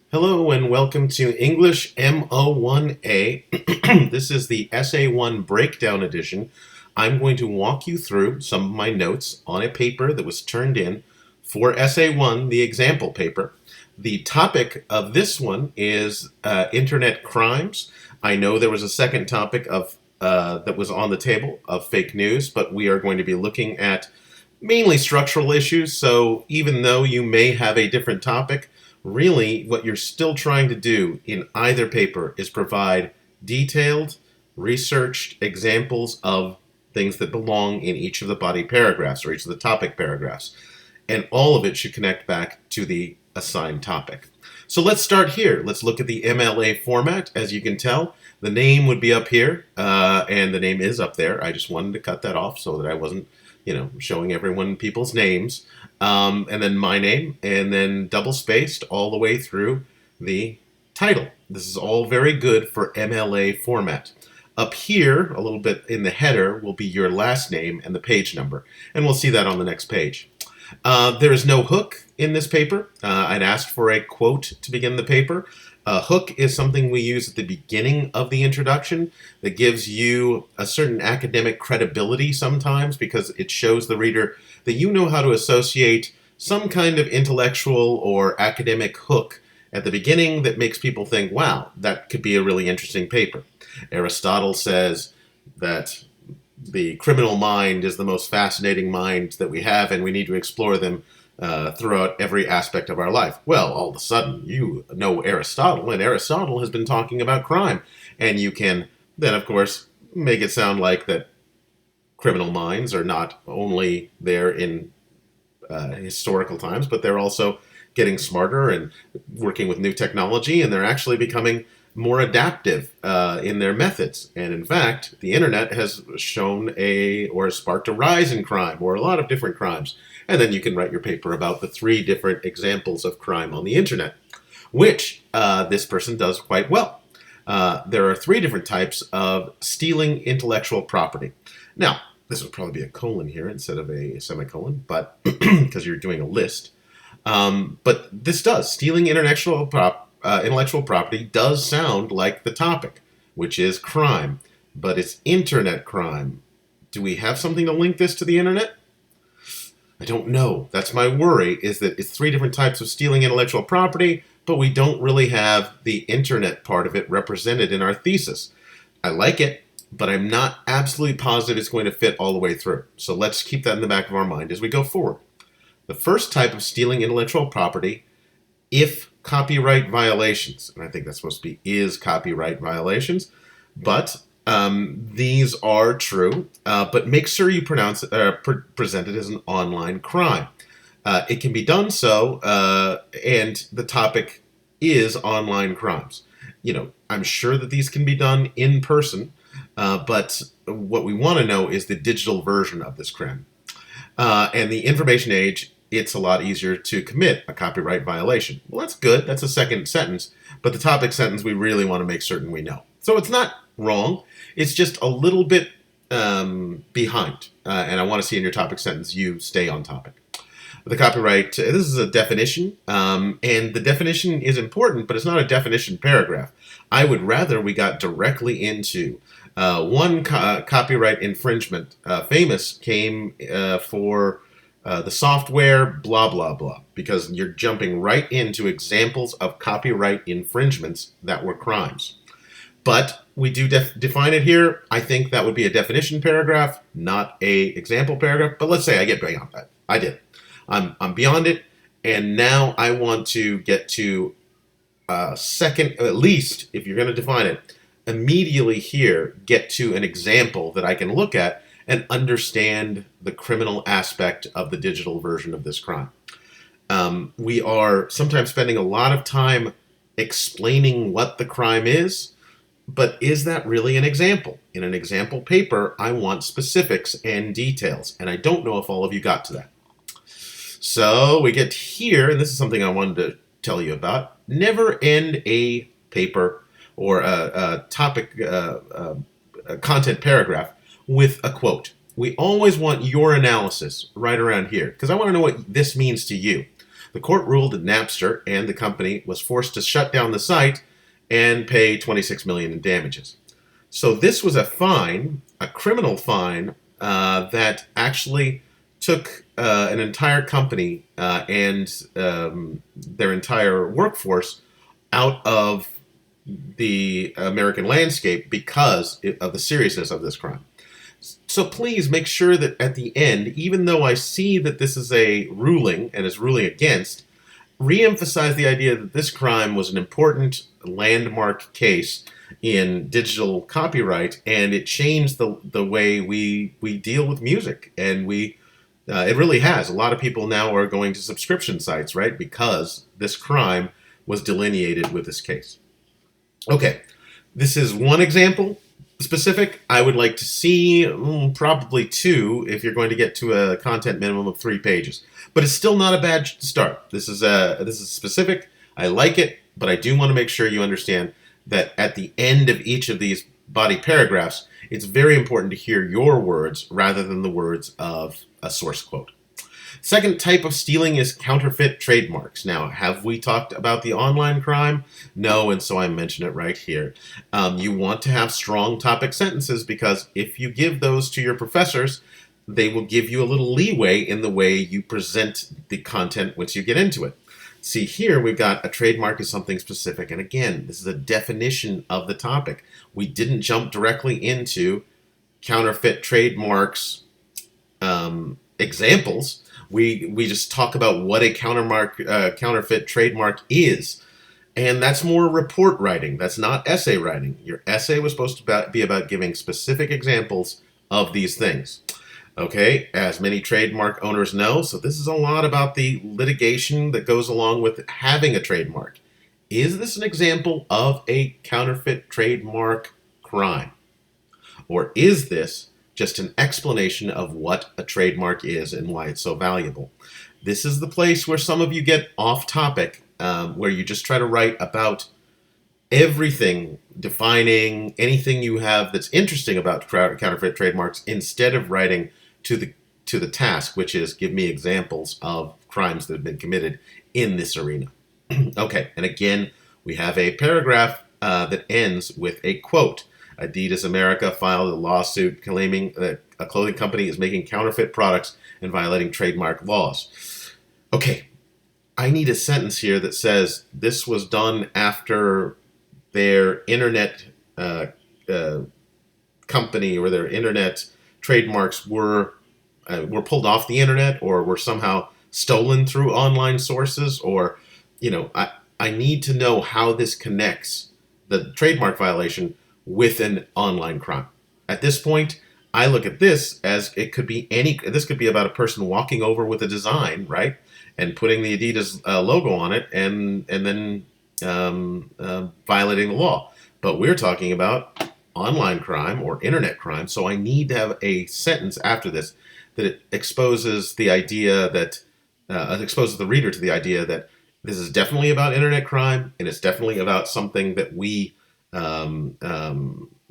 Hello and welcome to English M01A. This is the Essay 1 Breakdown Edition. I'm going to walk you through some of my notes on a paper that was turned in for Essay 1, the example paper. The topic of this one is internet crimes. I know there was a second topic that was on the table of fake news, but we are going to be looking at mainly structural issues, so even though you may have a different topic, really, what you're still trying to do in either paper is provide detailed, researched examples of things that belong in each of the body paragraphs or each of the topic paragraphs. And all of it should connect back to the assigned topic. So let's start here. Let's look at the MLA format. As you can tell, the name would be up here, and the name is up there. I just wanted to cut that off so that I wasn't, showing everyone people's names. And then my name, and then double spaced all the way through the title. This is all very good for MLA format. Up here, a little bit in the header, will be your last name and the page number, and we'll see that on the next page. There is no hook in this paper. I'd asked for a quote to begin the paper. A hook is something we use at the beginning of the introduction that gives you a certain academic credibility sometimes because it shows the reader that you know how to associate some kind of intellectual or academic hook at the beginning that makes people think, wow, that could be a really interesting paper. Aristotle says that the criminal mind is the most fascinating mind that we have, and we need to explore them throughout every aspect of our life. Well, all of a sudden, you know Aristotle, and Aristotle has been talking about crime. And you can then, of course, make it sound like that criminal minds are not only there in historical times, but they're also getting smarter and working with new technology, and they're actually becoming more adaptive in their methods. And in fact, the internet has shown or sparked a rise in crime, or a lot of different crimes. And then you can write your paper about the 3 different examples of crime on the internet, which this person does quite well. There are 3 different types of stealing intellectual property. Now, this would probably be a colon here instead of a semicolon, but because you're doing a list. But this does. Stealing intellectual property does sound like the topic, which is crime, but it's internet crime. Do we have something to link this to the internet? I don't know. That's my worry, is that it's 3 different types of stealing intellectual property, but we don't really have the internet part of it represented in our thesis. I like it, but I'm not absolutely positive it's going to fit all the way through. So let's keep that in the back of our mind as we go forward. The first type of stealing intellectual property, if copyright violations, and I think that's supposed to be is copyright violations, but these are true, but make sure you present it as an online crime. It can be done so, and the topic is online crimes. I'm sure that these can be done in person, but what we want to know is the digital version of this crime. And the information age, it's a lot easier to commit a copyright violation. Well, that's good. That's a second sentence. But the topic sentence, we really want to make certain we know. So it's not wrong. It's just a little bit behind. And I want to see in your topic sentence you stay on topic. The copyright, this is a definition. And the definition is important, but it's not a definition paragraph. I would rather we got directly into one copyright infringement. Famous came for the software, blah, blah, blah, because you're jumping right into examples of copyright infringements that were crimes. But we do define it here. I think that would be a definition paragraph, not a example paragraph. But let's say I get beyond that. I did. I'm beyond it, and now I want to get to second, at least, if you're going to define it, immediately here, get to an example that I can look at and understand the criminal aspect of the digital version of this crime. We are sometimes spending a lot of time explaining what the crime is, but is that really an example? In an example paper, I want specifics and details, and I don't know if all of you got to that. So we get here, and this is something I wanted to tell you about. Never end a paper or a topic, a content paragraph with a quote. We always want your analysis right around here because I want to know what this means to you. The court ruled that Napster and the company was forced to shut down the site and pay $26 million in damages. So this was a fine, a criminal fine, that actually took an entire company and their entire workforce out of the American landscape because of the seriousness of this crime. So please make sure that at the end, even though I see that this is a ruling and is ruling against, re-emphasize the idea that this crime was an important landmark case in digital copyright, and it changed the way we deal with music. And it really has. A lot of people now are going to subscription sites, right? Because this crime was delineated with this case. Okay, this is one example specific. I would like to see probably two if you're going to get to a content minimum of 3 pages. But it's still not a bad start. This is specific. I like it, but I do want to make sure you understand that at the end of each of these body paragraphs, it's very important to hear your words rather than the words of a source quote. Second type of stealing is counterfeit trademarks. Now, have we talked about the online crime? No, and so I mention it right here. You want to have strong topic sentences because if you give those to your professors, they will give you a little leeway in the way you present the content once you get into it. See, here we've got a trademark is something specific, and again, this is a definition of the topic. We didn't jump directly into counterfeit trademarks examples. We just talk about what a counterfeit trademark is. And that's more report writing. That's not essay writing. Your essay was supposed to be about giving specific examples of these things. Okay, as many trademark owners know, so this is a lot about the litigation that goes along with having a trademark. Is this an example of a counterfeit trademark crime? Or is this just an explanation of what a trademark is and why it's so valuable? This is the place where some of you get off topic, where you just try to write about everything, defining anything you have that's interesting about counterfeit trademarks instead of writing to the task, which is give me examples of crimes that have been committed in this arena. Okay, and again, we have a paragraph that ends with a quote. Adidas America filed a lawsuit claiming that a clothing company is making counterfeit products and violating trademark laws. Okay, I need a sentence here that says this was done after their internet company or their internet trademarks were pulled off the internet or were somehow stolen through online sources, or, I need to know how this connects the trademark violation with an online crime. At this point, I look at this as it could be this could be about a person walking over with a design, right? And putting the Adidas logo on it and then violating the law. But we're talking about online crime or internet crime, so I need to have a sentence after this that it exposes the idea that exposes the reader to the idea that this is definitely about internet crime, and it's definitely about something that we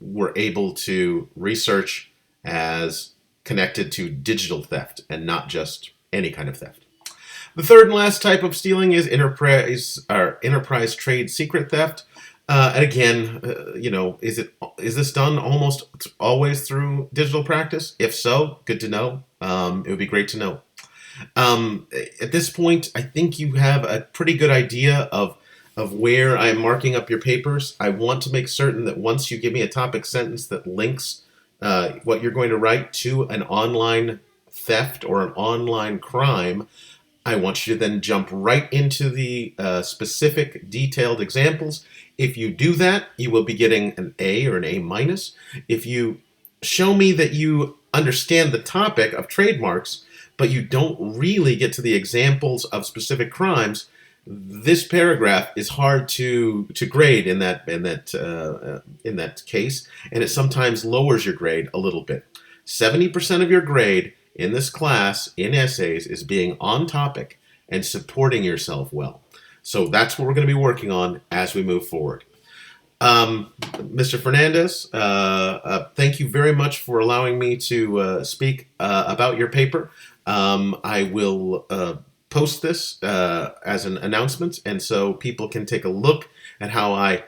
were able to research as connected to digital theft and not just any kind of theft. The third and last type of stealing is enterprise trade secret theft. And again, is this done almost always through digital practice? If so, good to know. It would be great to know. At this point, I think you have a pretty good idea of where I'm marking up your papers. I want to make certain that once you give me a topic sentence that links what you're going to write to an online theft or an online crime, I want you to then jump right into the specific detailed examples. If you do that, you will be getting an A or an A minus. If you show me that you understand the topic of trademarks, but you don't really get to the examples of specific crimes, this paragraph is hard to grade in that case, and it sometimes lowers your grade a little bit. 70% of your grade in this class in essays is being on topic and supporting yourself well. So that's what we're going to be working on as we move forward. Mr. Fernandez, thank you very much for allowing me to speak about your paper. I will post this as an announcement, and so people can take a look at how I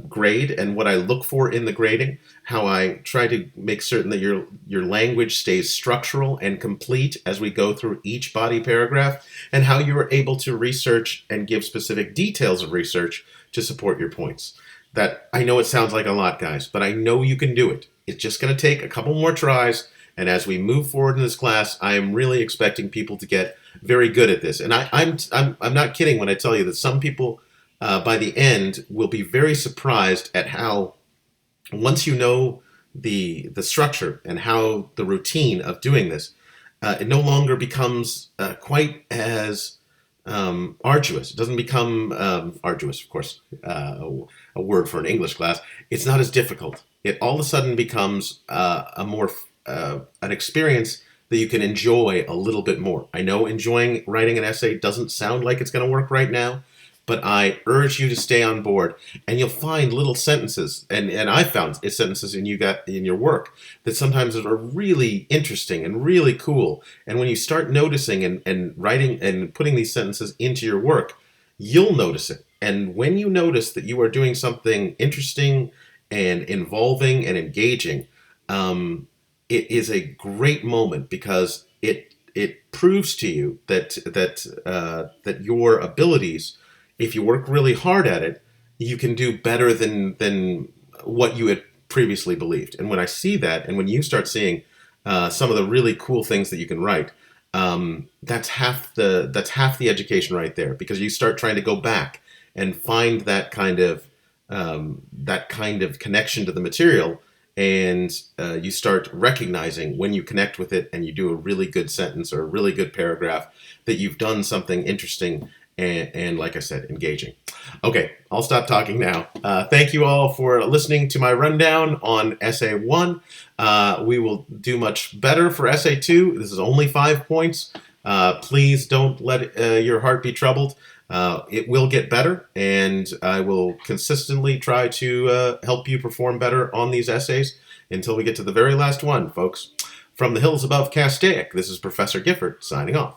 grade and what I look for in the grading, how I try to make certain that your language stays structural and complete as we go through each body paragraph, and how you are able to research and give specific details of research to support your points. That I know it sounds like a lot, guys, but I know you can do it. It's just going to take a couple more tries, and as we move forward in this class, I am really expecting people to get very good at this. And I'm not kidding when I tell you that some people by the end will be very surprised at how, once you know the structure and how the routine of doing this, it no longer becomes quite as arduous. It doesn't become arduous, of course, a word for an English class. It's not as difficult. It all of a sudden becomes a more an experience that you can enjoy a little bit more. I know enjoying writing an essay doesn't sound like it's going to work right now, but I urge you to stay on board, and you'll find little sentences, and I found sentences in your work that sometimes are really interesting and really cool. And when you start noticing and writing and putting these sentences into your work, you'll notice it. And when you notice that you are doing something interesting and involving and engaging, it is a great moment, because it proves to you that your abilities, if you work really hard at it, you can do better than what you had previously believed. And when I see that, and when you start seeing some of the really cool things that you can write, that's half the education right there, because you start trying to go back and find that kind of connection to the material, and you start recognizing when you connect with it and you do a really good sentence or a really good paragraph that you've done something interesting and like I said, engaging. Okay, I'll stop talking now. Thank you all for listening to my rundown on Essay 1. We will do much better for Essay 2. This is only 5 points. Please don't let your heart be troubled. It will get better, and I will consistently try to help you perform better on these essays until we get to the very last one, folks. From the hills above Castaic, this is Professor Gifford signing off.